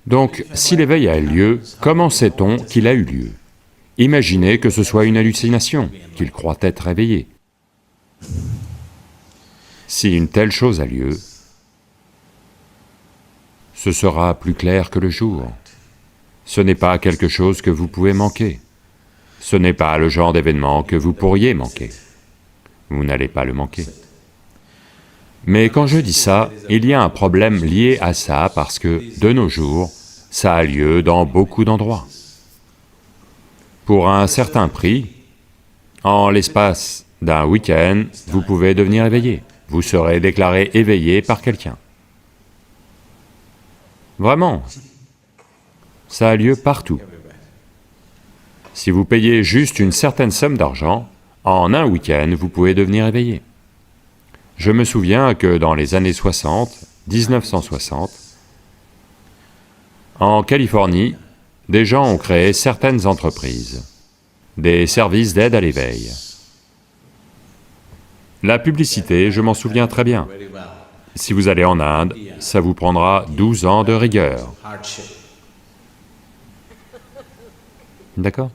Donc, si l'éveil a lieu, comment sait-on qu'il a eu lieu? Imaginez que ce soit une hallucination, qu'il croit être éveillé. Si une telle chose a lieu, ce sera plus clair que le jour. Ce n'est pas quelque chose que vous pouvez manquer. Ce n'est pas le genre d'événement que vous pourriez manquer. Vous n'allez pas le manquer. Mais quand je dis ça, il y a un problème lié à ça parce que, de nos jours, ça a lieu dans beaucoup d'endroits. Pour un certain prix, en l'espace d'un week-end, vous pouvez devenir éveillé. Vous serez déclaré éveillé par quelqu'un. Vraiment, ça a lieu partout. Si vous payez juste une certaine somme d'argent, en un week-end, vous pouvez devenir éveillé. Je me souviens que dans les années 60, 1960, en Californie, des gens ont créé certaines entreprises, des services d'aide à l'éveil. La publicité, je m'en souviens très bien. Si vous allez en Inde, ça vous prendra 12 ans de rigueur. D'accord?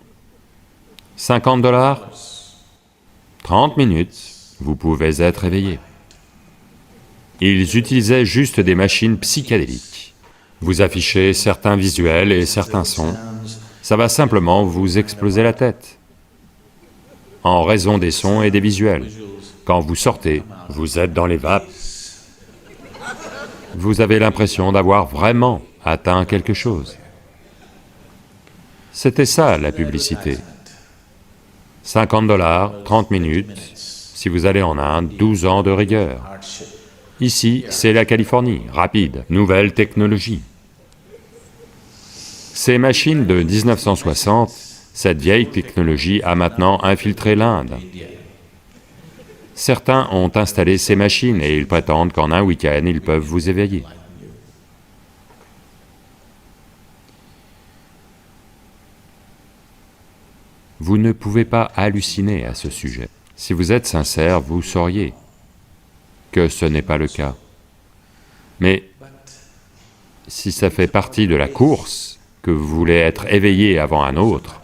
50 $, 30 minutes, vous pouvez être éveillé. Ils utilisaient juste des machines psychédéliques. Vous affichez certains visuels et certains sons, ça va simplement vous exploser la tête, en raison des sons et des visuels. Quand vous sortez, vous êtes dans les vapes. Vous avez l'impression d'avoir vraiment atteint quelque chose. C'était ça la publicité. 50 $, 30 minutes, si vous allez en Inde, 12 ans de rigueur. Ici, c'est la Californie, rapide, nouvelle technologie. Ces machines de 1960, cette vieille technologie a maintenant infiltré l'Inde. Certains ont installé ces machines et ils prétendent qu'en un week-end, ils peuvent vous éveiller. Vous ne pouvez pas halluciner à ce sujet. Si vous êtes sincère, vous sauriez que ce n'est pas le cas. Mais si ça fait partie de la course, que vous voulez être éveillé avant un autre,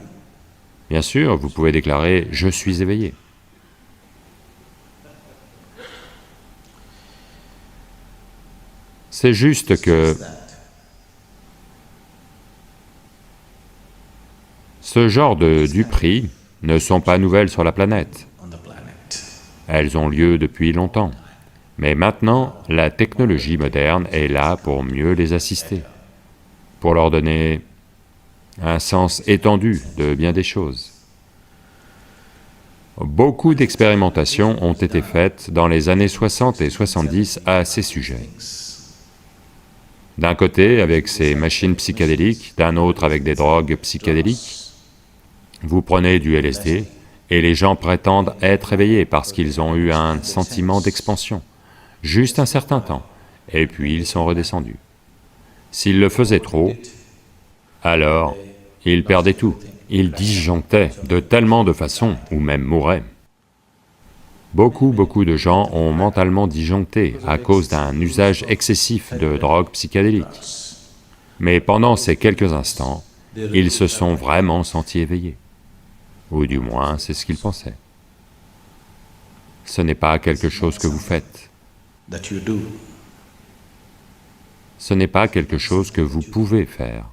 bien sûr, vous pouvez déclarer « je suis éveillé ». C'est juste que ce genre de duperies ne sont pas nouvelles sur la planète. Elles ont lieu depuis longtemps. Mais maintenant, la technologie moderne est là pour mieux les assister, pour leur donner un sens étendu de bien des choses. Beaucoup d'expérimentations ont été faites dans les années 60 et 70 à ces sujets. D'un côté avec ces machines psychédéliques, d'un autre avec des drogues psychédéliques. Vous prenez du LSD et les gens prétendent être éveillés parce qu'ils ont eu un sentiment d'expansion, juste un certain temps, et puis ils sont redescendus. S'ils le faisaient trop, alors ils perdaient tout, ils disjonctaient de tellement de façons, ou même mouraient. Beaucoup de gens ont mentalement disjoncté à cause d'un usage excessif de drogues psychédéliques. Mais pendant ces quelques instants, ils se sont vraiment sentis éveillés. Ou du moins, c'est ce qu'ils pensaient. Ce n'est pas quelque chose que vous faites. Ce n'est pas quelque chose que vous pouvez faire.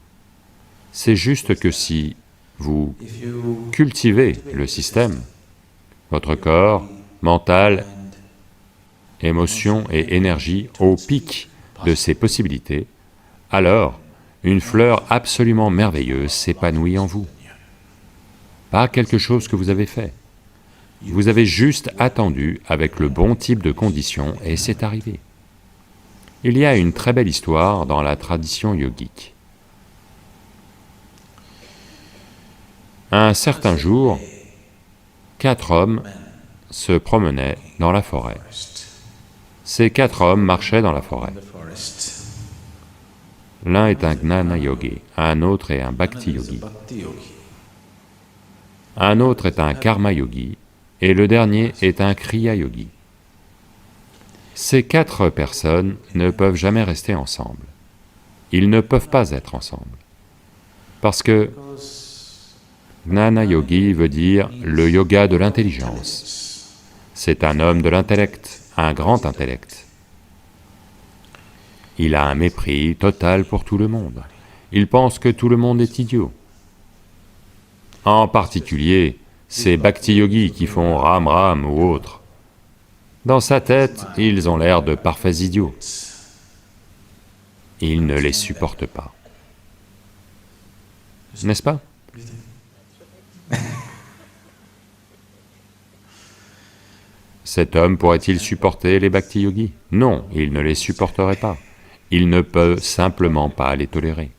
C'est juste que si vous cultivez le système, votre corps, mental, émotion et énergie au pic de ses possibilités, alors une fleur absolument merveilleuse s'épanouit en vous. Pas quelque chose que vous avez fait. Vous avez juste attendu avec le bon type de conditions et c'est arrivé. Il y a une très belle histoire dans la tradition yogique. Un certain jour, 4 hommes se promenaient dans la forêt. Ces 4 hommes marchaient dans la forêt. L'un est un gnana yogi, un autre est un bhakti yogi, un autre est un karma yogi, et le dernier est un kriya yogi. Ces 4 personnes ne peuvent jamais rester ensemble. Ils ne peuvent pas être ensemble. Parce que Gnana Yogi veut dire le yoga de l'intelligence. C'est un homme de l'intellect, un grand intellect. Il a un mépris total pour tout le monde. Il pense que tout le monde est idiot. En particulier, ces bhakti yogis qui font Ram Ram ou autres. Dans sa tête, ils ont l'air de parfaits idiots. Il ne les supporte pas. N'est-ce pas? Cet homme pourrait-il supporter les bhakti yogis? Non, il ne les supporterait pas. Il ne peut simplement pas les tolérer.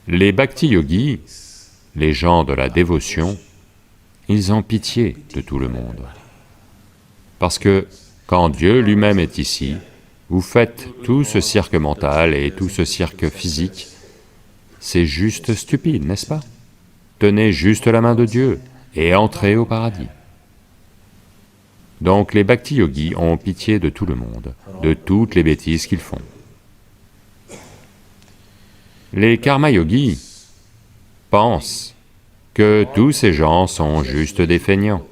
Les bhakti yogis, les gens de la dévotion, ils ont pitié de tout le monde. Parce que quand Dieu lui-même est ici, vous faites tout ce cirque mental et tout ce cirque physique, c'est juste stupide, n'est-ce pas? Tenez juste la main de Dieu et entrez au paradis. Donc les bhakti yogis ont pitié de tout le monde, de toutes les bêtises qu'ils font. Les karma yogis pensent que tous ces gens sont juste des feignants.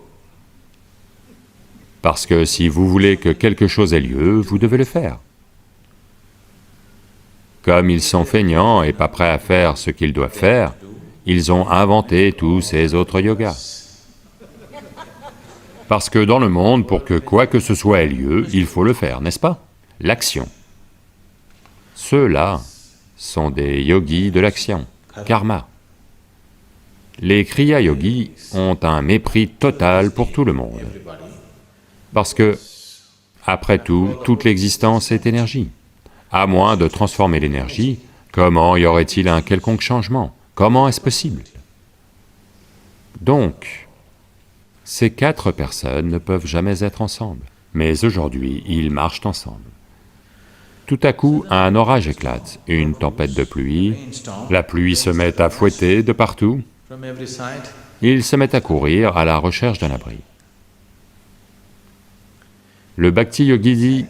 Parce que si vous voulez que quelque chose ait lieu, vous devez le faire. Comme ils sont feignants et pas prêts à faire ce qu'ils doivent faire, ils ont inventé tous ces autres yogas. Parce que dans le monde, pour que quoi que ce soit ait lieu, il faut le faire, n'est-ce pas? L'action. Ceux-là sont des yogis de l'action, karma. Les kriya yogis ont un mépris total pour tout le monde. Parce que, après tout, toute l'existence est énergie. À moins de transformer l'énergie, comment y aurait-il un quelconque changement? Comment est-ce possible? Donc, ces quatre personnes ne peuvent jamais être ensemble, mais aujourd'hui, ils marchent ensemble. Tout à coup, un orage éclate, une tempête de pluie, la pluie se met à fouetter de partout, ils se mettent à courir à la recherche d'un abri. Le bhakti yogi dit,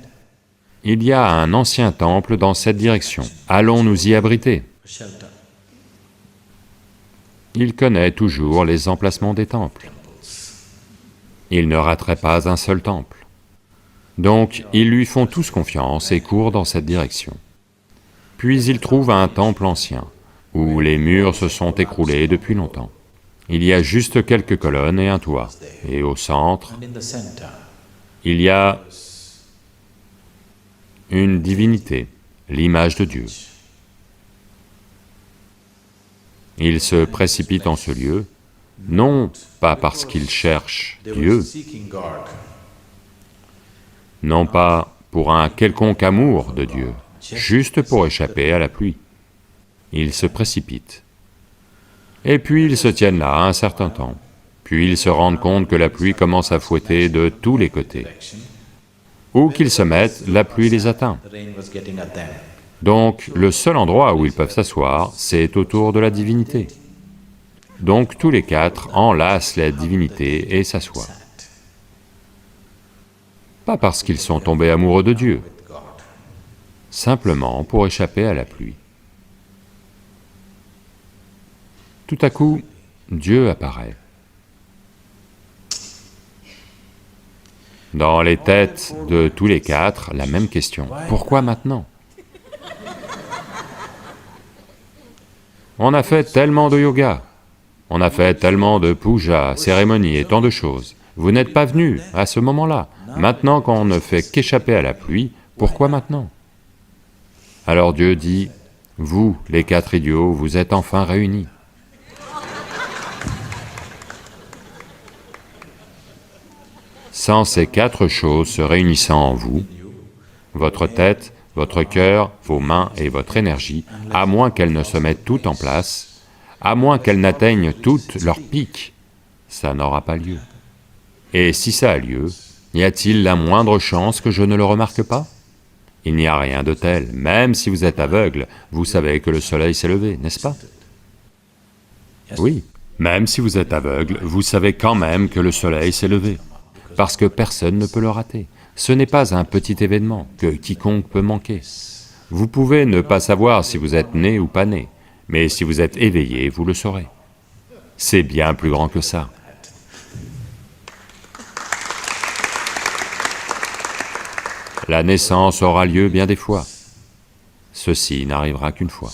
il y a un ancien temple dans cette direction, allons nous y abriter. Il connaît toujours les emplacements des temples. Il ne raterait pas un seul temple. Donc, ils lui font tous confiance et courent dans cette direction. Puis ils trouvent un temple ancien, où les murs se sont écroulés depuis longtemps. Il y a juste quelques colonnes et un toit, et au centre, il y a une divinité, l'image de Dieu. Il se précipite en ce lieu, non pas parce qu'il cherche Dieu, non pas pour un quelconque amour de Dieu, juste pour échapper à la pluie. Ils se précipitent. Et puis ils se tiennent là un certain temps, puis ils se rendent compte que la pluie commence à fouetter de tous les côtés. Où qu'ils se mettent, la pluie les atteint. Donc le seul endroit où ils peuvent s'asseoir, c'est autour de la divinité. Donc tous les quatre enlacent la divinité et s'assoient. Pas parce qu'ils sont tombés amoureux de Dieu, simplement pour échapper à la pluie. Tout à coup, Dieu apparaît. Dans les têtes de tous les quatre, la même question, pourquoi maintenant? On a fait tellement de yoga, on a fait tellement de puja, cérémonies et tant de choses. Vous n'êtes pas venus à ce moment-là. Maintenant qu'on ne fait qu'échapper à la pluie, pourquoi maintenant? Alors Dieu dit, vous, les quatre idiots, vous êtes enfin réunis. Sans ces quatre choses se réunissant en vous, votre tête, votre cœur, vos mains et votre énergie, à moins qu'elles ne se mettent toutes en place, à moins qu'elles n'atteignent toutes leur pic, ça n'aura pas lieu. Et si ça a lieu, y a-t-il la moindre chance que je ne le remarque pas? Il n'y a rien de tel, même si vous êtes aveugle, vous savez que le soleil s'est levé, n'est-ce pas? Oui, même si vous êtes aveugle, vous savez quand même que le soleil s'est levé, parce que personne ne peut le rater. Ce n'est pas un petit événement que quiconque peut manquer. Vous pouvez ne pas savoir si vous êtes né ou pas né, mais si vous êtes éveillé, vous le saurez. C'est bien plus grand que ça. La naissance aura lieu bien des fois. Ceci n'arrivera qu'une fois.